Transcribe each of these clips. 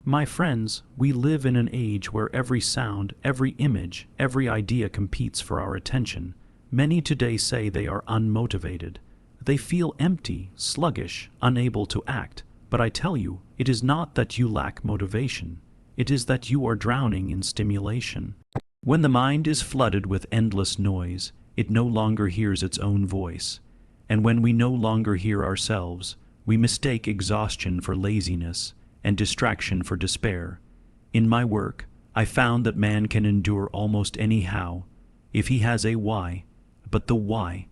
My friends, we live in an age where every sound, every image, every idea competes for our attention. Many today say they are unmotivated. They feel empty, sluggish, unable to act. But I tell you, it is not that you lack motivation. It is that you are drowning in stimulation. When the mind is flooded with endless noise, it no longer hears its own voice. And when we no longer hear ourselves, we mistake exhaustion for laziness and distraction for despair. In my work, I found that man can endure almost any how if he has a why, but the why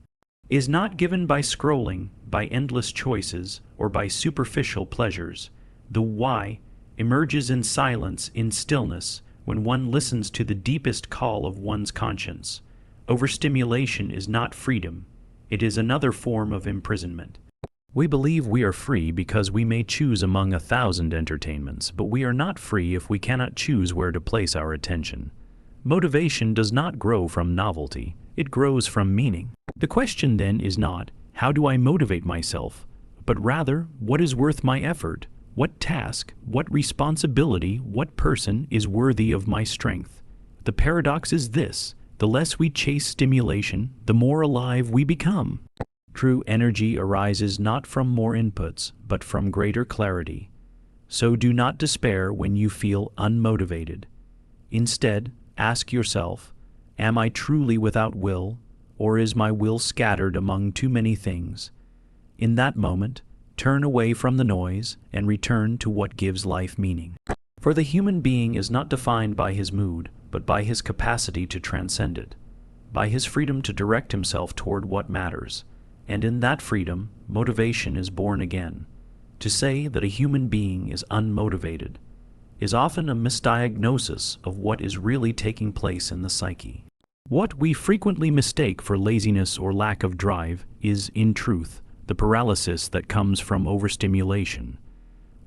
is not given by scrolling, by endless choices, or by superficial pleasures. The why emerges in silence, in stillness, when one listens to the deepest call of one's conscience. Overstimulation is not freedom. It is another form of imprisonment. We believe we are free because we may choose among 1,000 entertainments, but we are not free if we cannot choose where to place our attention. Motivation does not grow from novelty, it grows from meaning. The question then is not, how do I motivate myself, but rather, what is worth my effort? What task, what responsibility, what person is worthy of my strength? The paradox is this: the less we chase stimulation, the more alive we become. True energy arises not from more inputs, but from greater clarity. So do not despair when you feel unmotivated. Instead, ask yourself, am I truly without will, or is my will scattered among too many things? In that moment, turn away from the noise and return to what gives life meaning. For the human being is not defined by his mood, but by his capacity to transcend it, by his freedom to direct himself toward what matters. And in that freedom, motivation is born again. To say that a human being is unmotivated is often a misdiagnosis of what is really taking place in the psyche. What we frequently mistake for laziness or lack of drive is, in truth, the paralysis that comes from overstimulation.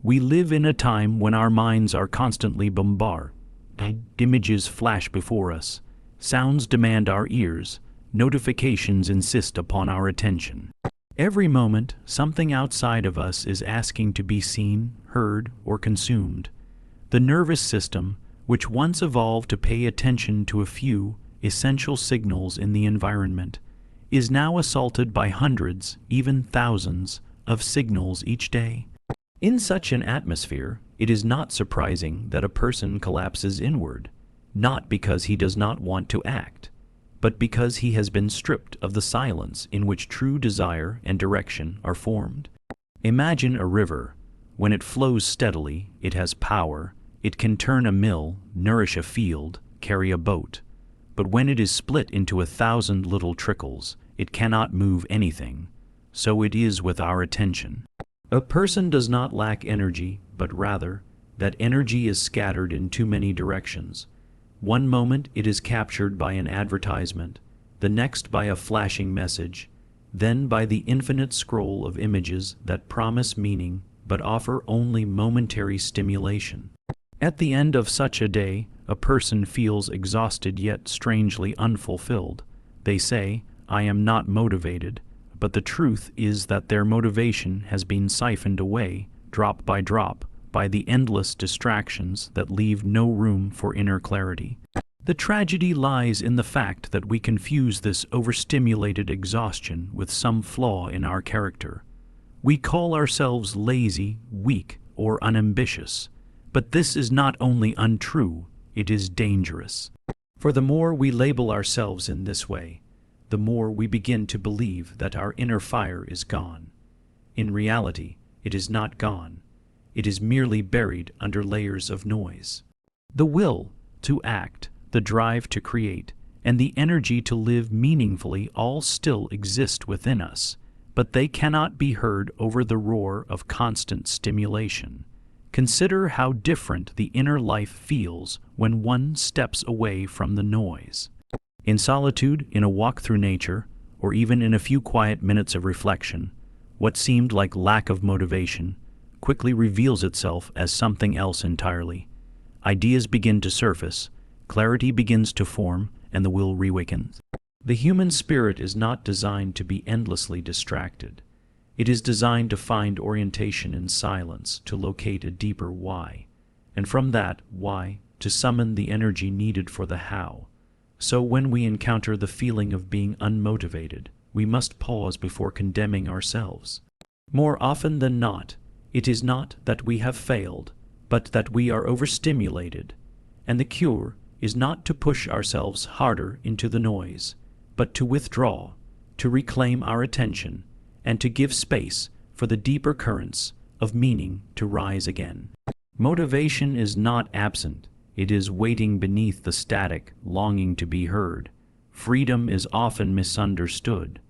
We live in a time when our minds are constantly bombarded. Images flash before us, sounds demand our ears, notifications insist upon our attention. Every moment, something outside of us is asking to be seen, heard, or consumed. The nervous system, which once evolved to pay attention to a few essential signals in the environment, is now assaulted by hundreds, even thousands, of signals each day. In such an atmosphere, it is not surprising that a person collapses inward, not because he does not want to act, but because he has been stripped of the silence in which true desire and direction are formed. Imagine a river. When it flows steadily, it has power. It can turn a mill, nourish a field, carry a boat. But when it is split into 1,000 little trickles, it cannot move anything. So it is with our attention. A person does not lack energy, but rather, that energy is scattered in too many directions. One moment it is captured by an advertisement, the next by a flashing message, then by the infinite scroll of images that promise meaning but offer only momentary stimulation. At the end of such a day, a person feels exhausted yet strangely unfulfilled. They say, "I am not motivated," but the truth is that their motivation has been siphoned away, drop by drop, by the endless distractions that leave no room for inner clarity. The tragedy lies in the fact that we confuse this overstimulated exhaustion with some flaw in our character. We call ourselves lazy, weak, or unambitious, but this is not only untrue, it is dangerous. For the more we label ourselves in this way, the more we begin to believe that our inner fire is gone. In reality, it is not gone. It is merely buried under layers of noise. The will to act, the drive to create, and the energy to live meaningfully all still exist within us, but they cannot be heard over the roar of constant stimulation. Consider how different the inner life feels when one steps away from the noise. In solitude, in a walk through nature, or even in a few quiet minutes of reflection, what seemed like lack of motivation quickly reveals itself as something else entirely. Ideas begin to surface, clarity begins to form, and the will reawakens. The human spirit is not designed to be endlessly distracted. It is designed to find orientation in silence, to locate a deeper why. and from that why to summon the energy needed for the how. So when we encounter the feeling of being unmotivated, we must pause before condemning ourselves. More often than not, it is not that we have failed, but that we are overstimulated, and the cure is not to push ourselves harder into the noise, but to withdraw, to reclaim our attention, and to give space for the deeper currents of meaning to rise again. Motivation is not absent. It is waiting beneath the static, longing to be heard. Freedom is often misunderstood.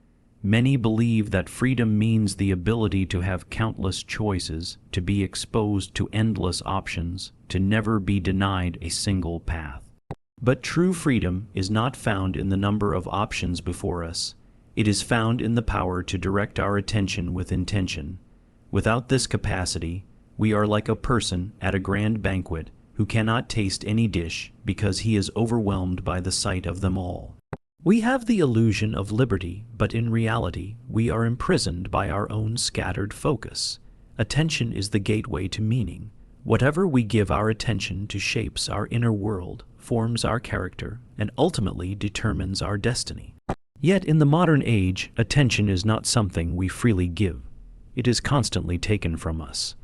Many believe that freedom means the ability to have countless choices, to be exposed to endless options, to never be denied a single path. But true freedom is not found in the number of options before us. It is found in the power to direct our attention with intention. Without this capacity, we are like a person at a grand banquet who cannot taste any dish because he is overwhelmed by the sight of them all. We have the illusion of liberty, but in reality, we are imprisoned by our own scattered focus. Attention is the gateway to meaning. Whatever we give our attention to shapes our inner world, forms our character, and ultimately determines our destiny. Yet in the modern age, attention is not something we freely give. It is constantly taken from us.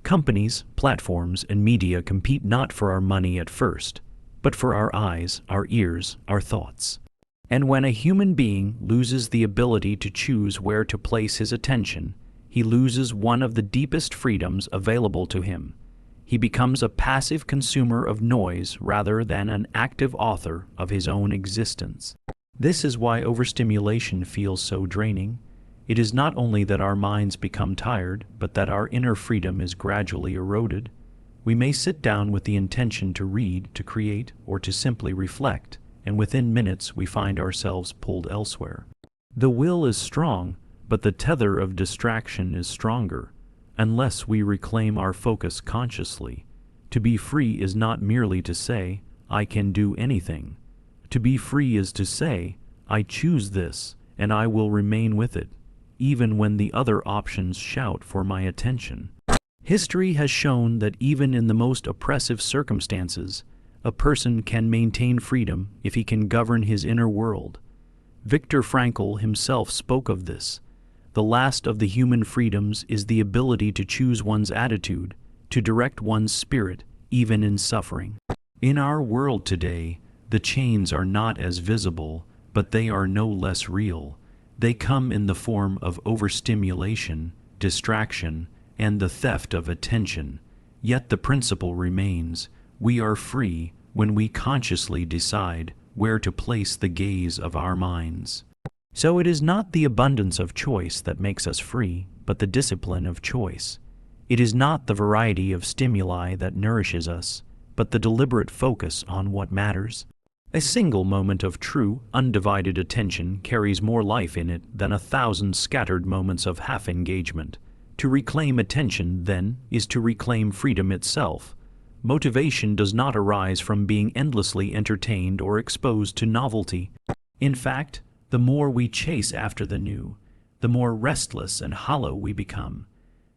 Companies, platforms, and media compete not for our money at first, but for our eyes, our ears, our thoughts. And when a human being loses the ability to choose where to place his attention, he loses one of the deepest freedoms available to him. He becomes a passive consumer of noise rather than an active author of his own existence. This is why overstimulation feels so draining. It is not only that our minds become tired, but that our inner freedom is gradually eroded. We may sit down with the intention to read, to create, or to simply reflect, and within minutes we find ourselves pulled elsewhere. The will is strong, but the tether of distraction is stronger, unless we reclaim our focus consciously. To be free is not merely to say, I can do anything. To be free is to say, I choose this, and I will remain with it, even when the other options shout for my attention. History has shown that even in the most oppressive circumstances, a person can maintain freedom if he can govern his inner world. Viktor Frankl himself spoke of this. The last of the human freedoms is the ability to choose one's attitude, to direct one's spirit, even in suffering. In our world today, the chains are not as visible, but they are no less real. They come in the form of overstimulation, distraction, and the theft of attention. Yet the principle remains. We are free when we consciously decide where to place the gaze of our minds. So it is not the abundance of choice that makes us free, but the discipline of choice. It is not the variety of stimuli that nourishes us, but the deliberate focus on what matters. A single moment of true, undivided attention carries more life in it than 1,000 scattered moments of half-engagement. To reclaim attention, then, is to reclaim freedom itself. Motivation does not arise from being endlessly entertained or exposed to novelty. In fact, the more we chase after the new, the more restless and hollow we become.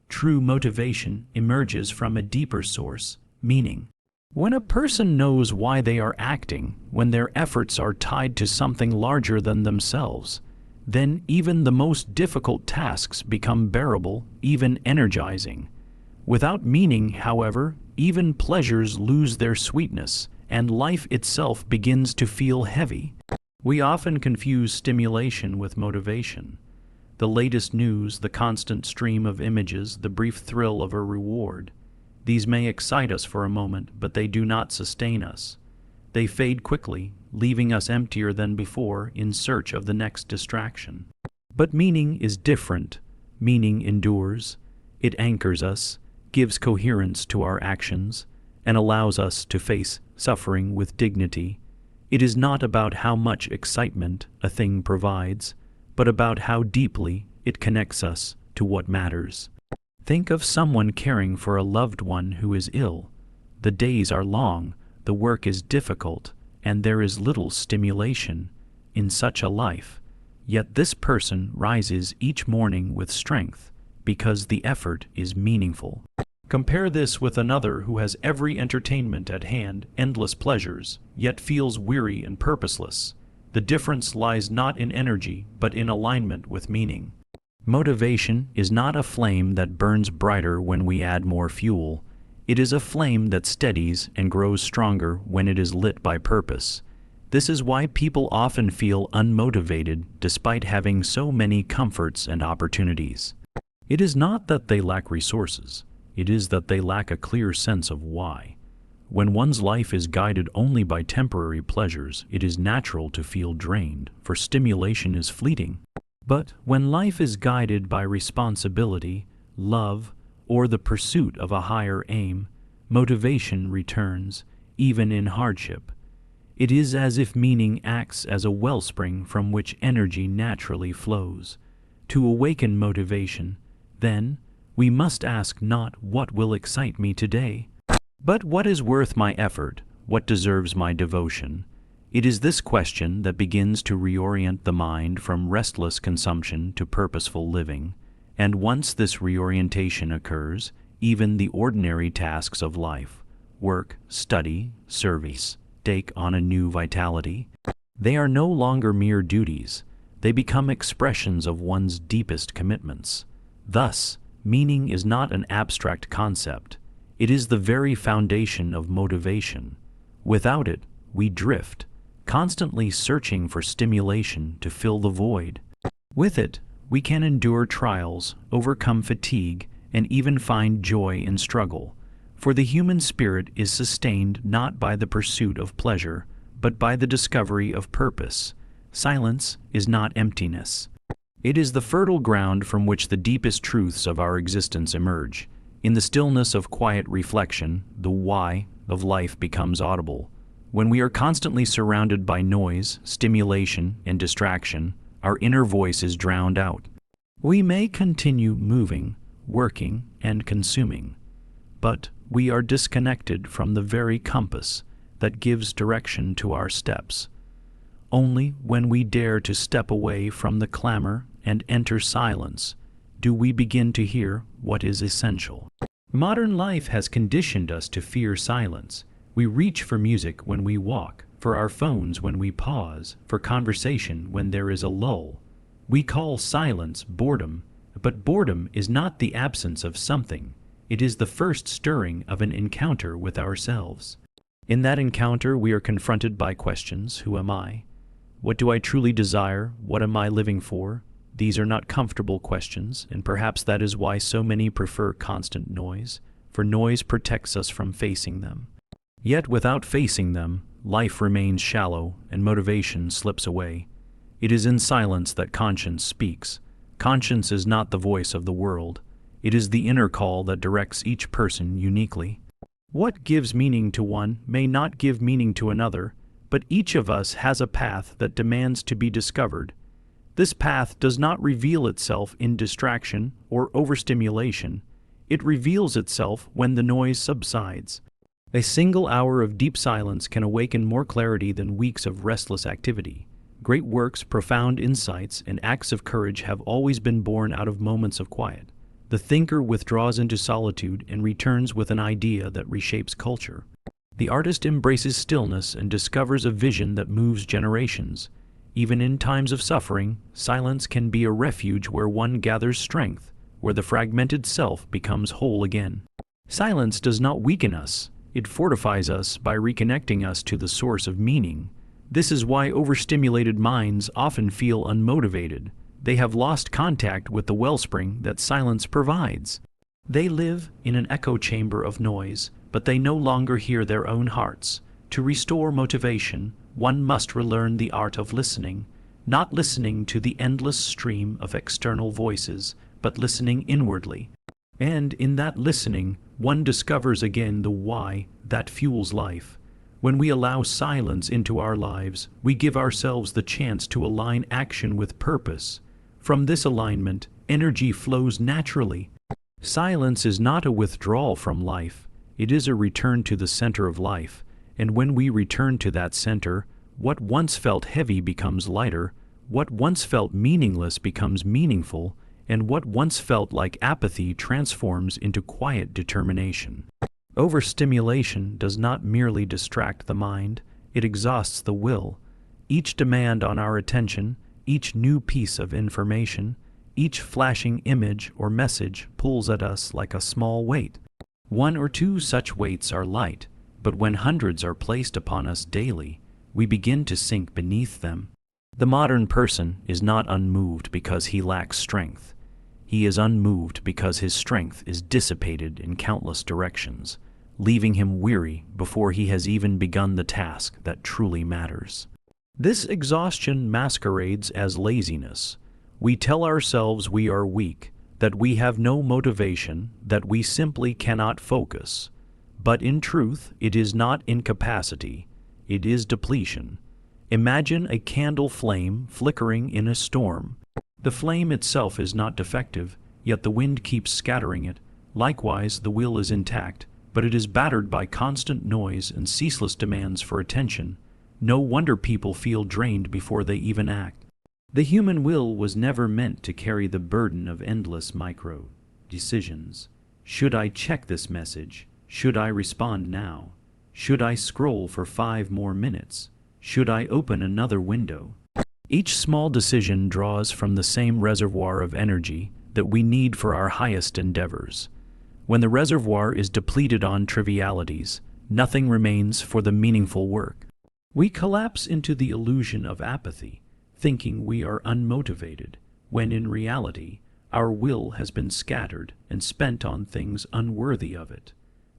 True motivation emerges from a deeper source, meaning. When a person knows why they are acting, when their efforts are tied to something larger than themselves, then even the most difficult tasks become bearable, even energizing. Without meaning, however, even pleasures lose their sweetness, and life itself begins to feel heavy. We often confuse stimulation with motivation. The latest news, the constant stream of images, the brief thrill of a reward. These may excite us for a moment, but they do not sustain us. They fade quickly, leaving us emptier than before in search of the next distraction. But meaning is different. Meaning endures. It anchors us, gives coherence to our actions, and allows us to face suffering with dignity. It is not about how much excitement a thing provides, but about how deeply it connects us to what matters. Think of someone caring for a loved one who is ill. The days are long, the work is difficult, and there is little stimulation in such a life. Yet this person rises each morning with strength because the effort is meaningful. Compare this with another who has every entertainment at hand, endless pleasures, yet feels weary and purposeless. The difference lies not in energy, but in alignment with meaning. Motivation is not a flame that burns brighter when we add more fuel. It is a flame that steadies and grows stronger when it is lit by purpose. This is why people often feel unmotivated despite having so many comforts and opportunities. It is not that they lack resources. It is that they lack a clear sense of why. When one's life is guided only by temporary pleasures, it is natural to feel drained, for stimulation is fleeting. But when life is guided by responsibility, love, or the pursuit of a higher aim, motivation returns, even in hardship. It is as if meaning acts as a wellspring from which energy naturally flows. To awaken motivation, then, we must ask not what will excite me today, but what is worth my effort, what deserves my devotion. It is this question that begins to reorient the mind from restless consumption to purposeful living. And once this reorientation occurs, even the ordinary tasks of life, work, study, service, take on a new vitality. They are no longer mere duties. They become expressions of one's deepest commitments. Thus, meaning is not an abstract concept. It is the very foundation of motivation. Without it, we drift, constantly searching for stimulation to fill the void. With it, we can endure trials, overcome fatigue, and even find joy in struggle. For the human spirit is sustained not by the pursuit of pleasure, but by the discovery of purpose. Silence is not emptiness. It is the fertile ground from which the deepest truths of our existence emerge. In the stillness of quiet reflection, the why of life becomes audible. When we are constantly surrounded by noise, stimulation, and distraction, our inner voice is drowned out. We may continue moving, working, and consuming, but we are disconnected from the very compass that gives direction to our steps. Only when we dare to step away from the clamor and enter silence do we begin to hear what is essential. Modern life has conditioned us to fear silence. We reach for music when we walk, for our phones when we pause, for conversation when there is a lull. We call silence boredom, but boredom is not the absence of something. It is the first stirring of an encounter with ourselves. In that encounter, we are confronted by questions: who am I? What do I truly desire? What am I living for? These are not comfortable questions, and perhaps that is why so many prefer constant noise, for noise protects us from facing them. Yet without facing them, life remains shallow and motivation slips away. It is in silence that conscience speaks. Conscience is not the voice of the world. It is the inner call that directs each person uniquely. What gives meaning to one may not give meaning to another, but each of us has a path that demands to be discovered. This path does not reveal itself in distraction or overstimulation. It reveals itself when the noise subsides. A single hour of deep silence can awaken more clarity than weeks of restless activity. Great works, profound insights, and acts of courage have always been born out of moments of quiet. The thinker withdraws into solitude and returns with an idea that reshapes culture. The artist embraces stillness and discovers a vision that moves generations. Even in times of suffering, silence can be a refuge where one gathers strength, where the fragmented self becomes whole again. Silence does not weaken us. It fortifies us by reconnecting us to the source of meaning. This is why overstimulated minds often feel unmotivated. They have lost contact with the wellspring that silence provides. They live in an echo chamber of noise, but they no longer hear their own hearts. To restore motivation, one must relearn the art of listening, not listening to the endless stream of external voices, but listening inwardly. And in that listening, one discovers again the why that fuels life. When we allow silence into our lives, we give ourselves the chance to align action with purpose. From this alignment, energy flows naturally. Silence is not a withdrawal from life. It is a return to the center of life. And when we return to that center, what once felt heavy becomes lighter, what once felt meaningless becomes meaningful, and what once felt like apathy transforms into quiet determination. Overstimulation does not merely distract the mind, it exhausts the will. Each demand on our attention, each new piece of information, each flashing image or message pulls at us like a small weight. One or two such weights are light, but when hundreds are placed upon us daily, we begin to sink beneath them. The modern person is not unmoved because he lacks strength. He is unmoved because his strength is dissipated in countless directions, leaving him weary before he has even begun the task that truly matters. This exhaustion masquerades as laziness. We tell ourselves we are weak, that we have no motivation, that we simply cannot focus. But in truth, it is not incapacity, it is depletion. Imagine a candle flame flickering in a storm. The flame itself is not defective, yet the wind keeps scattering it. Likewise, the will is intact, but it is battered by constant noise and ceaseless demands for attention. No wonder people feel drained before they even act. The human will was never meant to carry the burden of endless micro-decisions. Should I check this message? Should I respond now? Should I scroll for 5 more minutes? Should I open another window? Each small decision draws from the same reservoir of energy that we need for our highest endeavors. When the reservoir is depleted on trivialities, nothing remains for the meaningful work. We collapse into the illusion of apathy, thinking we are unmotivated, when in reality, our will has been scattered and spent on things unworthy of it.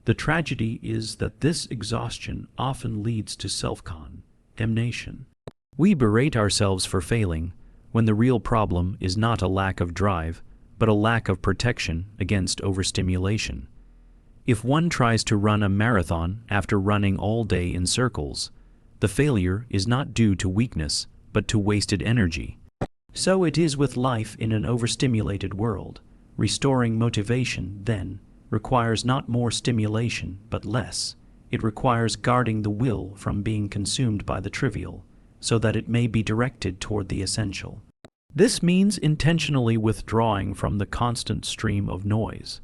The tragedy is that this exhaustion often leads to self-condemnation. We berate ourselves for failing, when the real problem is not a lack of drive, but a lack of protection against overstimulation. If one tries to run a marathon after running all day in circles, the failure is not due to weakness, but to wasted energy. So it is with life in an overstimulated world. Restoring motivation, then, requires not more stimulation, but less. It requires guarding the will from being consumed by the trivial, so that it may be directed toward the essential. This means intentionally withdrawing from the constant stream of noise,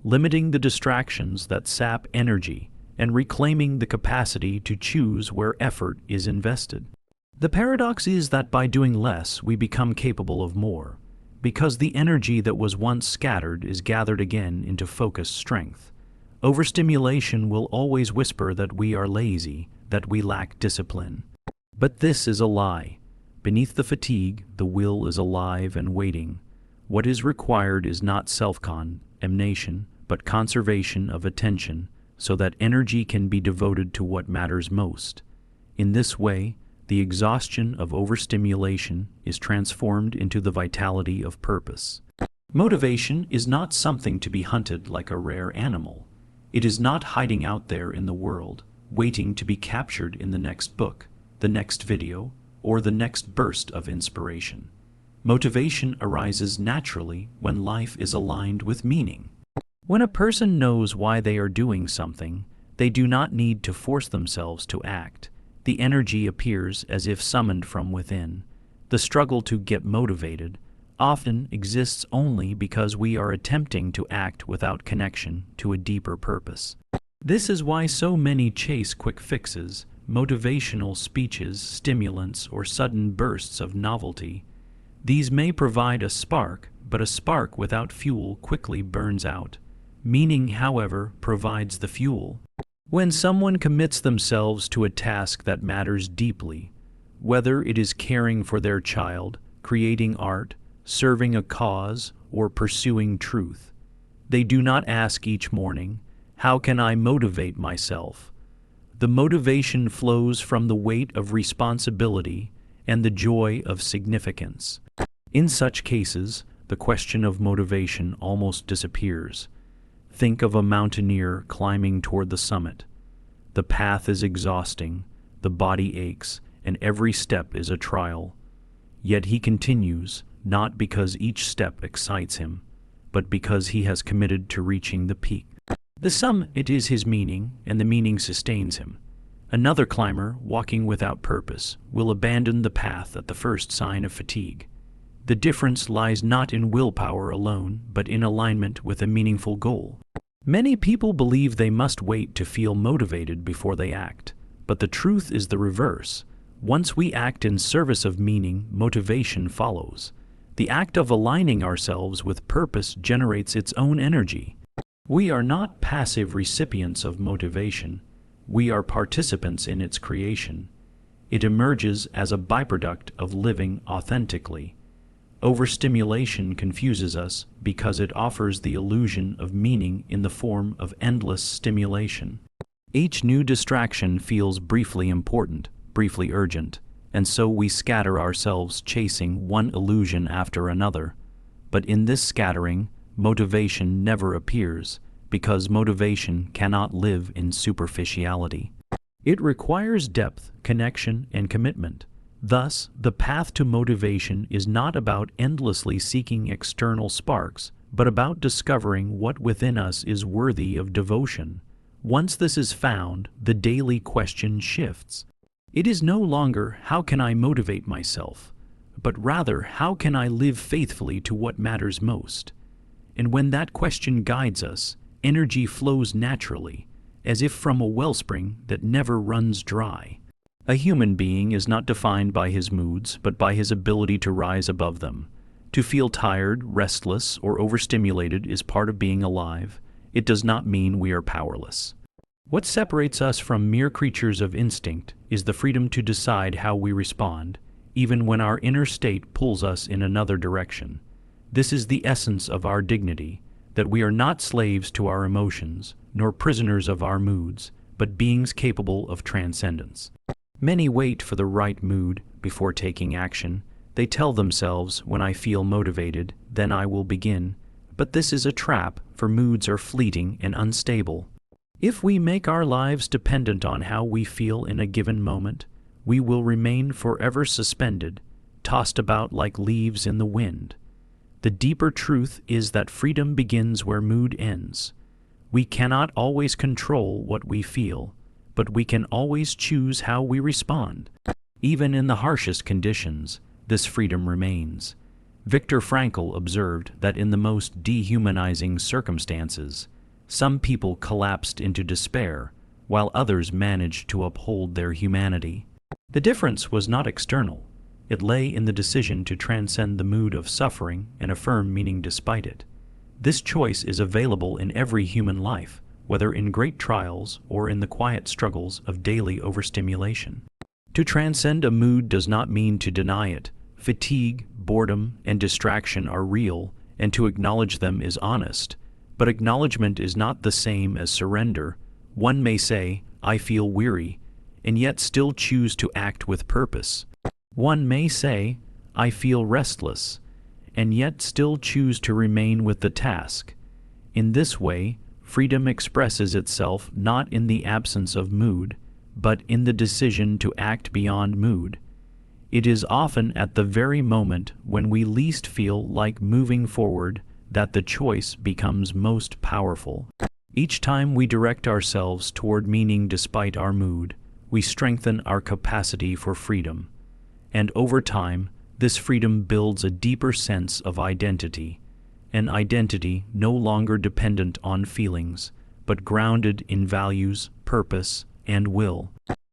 limiting the distractions that sap energy, and reclaiming the capacity to choose where effort is invested. The paradox is that by doing less, we become capable of more, because the energy that was once scattered is gathered again into focused strength. Overstimulation will always whisper that we are lazy, that we lack discipline. But this is a lie. Beneath the fatigue, the will is alive and waiting. What is required is not self-condemnation, but conservation of attention, so that energy can be devoted to what matters most. In this way, the exhaustion of overstimulation is transformed into the vitality of purpose. Motivation is not something to be hunted like a rare animal. It is not hiding out there in the world, waiting to be captured in the next book, the next video, or the next burst of inspiration. Motivation arises naturally when life is aligned with meaning. When a person knows why they are doing something, they do not need to force themselves to act. The energy appears as if summoned from within. The struggle to get motivated often exists only because we are attempting to act without connection to a deeper purpose. This is why so many chase quick fixes, motivational speeches, stimulants, or sudden bursts of novelty. These may provide a spark, but a spark without fuel quickly burns out. Meaning, however, provides the fuel. When someone commits themselves to a task that matters deeply, whether it is caring for their child, creating art, serving a cause, or pursuing truth, they do not ask each morning, "How can I motivate myself?" The motivation flows from the weight of responsibility and the joy of significance. In such cases, the question of motivation almost disappears. Think of a mountaineer climbing toward the summit. The path is exhausting, the body aches, and every step is a trial. Yet he continues, not because each step excites him, but because he has committed to reaching the peak. The summit is his meaning, and the meaning sustains him. Another climber, walking without purpose, will abandon the path at the first sign of fatigue. The difference lies not in willpower alone, but in alignment with a meaningful goal. Many people believe they must wait to feel motivated before they act, but the truth is the reverse. Once we act in service of meaning, motivation follows. The act of aligning ourselves with purpose generates its own energy. We are not passive recipients of motivation. We are participants in its creation. It emerges as a byproduct of living authentically. Overstimulation confuses us because it offers the illusion of meaning in the form of endless stimulation. Each new distraction feels briefly important, briefly urgent, and so we scatter ourselves chasing one illusion after another. But in this scattering, motivation never appears, because motivation cannot live in superficiality. It requires depth, connection, and commitment. Thus, the path to motivation is not about endlessly seeking external sparks, but about discovering what within us is worthy of devotion. Once this is found, the daily question shifts. It is no longer, how can I motivate myself? But rather, how can I live faithfully to what matters most? And when that question guides us, energy flows naturally, as if from a wellspring that never runs dry. A human being is not defined by his moods, but by his ability to rise above them. To feel tired, restless, or overstimulated is part of being alive. It does not mean we are powerless. What separates us from mere creatures of instinct is the freedom to decide how we respond, even when our inner state pulls us in another direction. This is the essence of our dignity, that we are not slaves to our emotions, nor prisoners of our moods, but beings capable of transcendence. Many wait for the right mood before taking action. They tell themselves, when I feel motivated, then I will begin. But this is a trap, for moods are fleeting and unstable. If we make our lives dependent on how we feel in a given moment, we will remain forever suspended, tossed about like leaves in the wind. The deeper truth is that freedom begins where mood ends. We cannot always control what we feel, but we can always choose how we respond. Even in the harshest conditions, this freedom remains. Viktor Frankl observed that in the most dehumanizing circumstances, some people collapsed into despair, while others managed to uphold their humanity. The difference was not external. It lay in the decision to transcend the mood of suffering and affirm meaning despite it. This choice is available in every human life, whether in great trials or in the quiet struggles of daily overstimulation. To transcend a mood does not mean to deny it. Fatigue, boredom, and distraction are real, and to acknowledge them is honest. But acknowledgement is not the same as surrender. One may say, I feel weary, and yet still choose to act with purpose. One may say, I feel restless, and yet still choose to remain with the task. In this way, freedom expresses itself not in the absence of mood, but in the decision to act beyond mood. It is often at the very moment when we least feel like moving forward that the choice becomes most powerful. Each time we direct ourselves toward meaning despite our mood, we strengthen our capacity for freedom. And over time, this freedom builds a deeper sense of identity, an identity no longer dependent on feelings, but grounded in values, purpose, and will.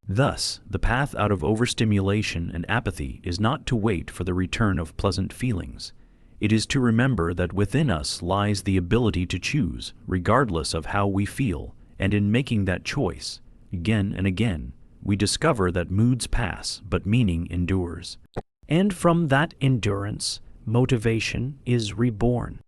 Thus, the path out of overstimulation and apathy is not to wait for the return of pleasant feelings. It is to remember that within us lies the ability to choose, regardless of how we feel, and in making that choice, again and again, we discover that moods pass, but meaning endures. And from that endurance, motivation is reborn.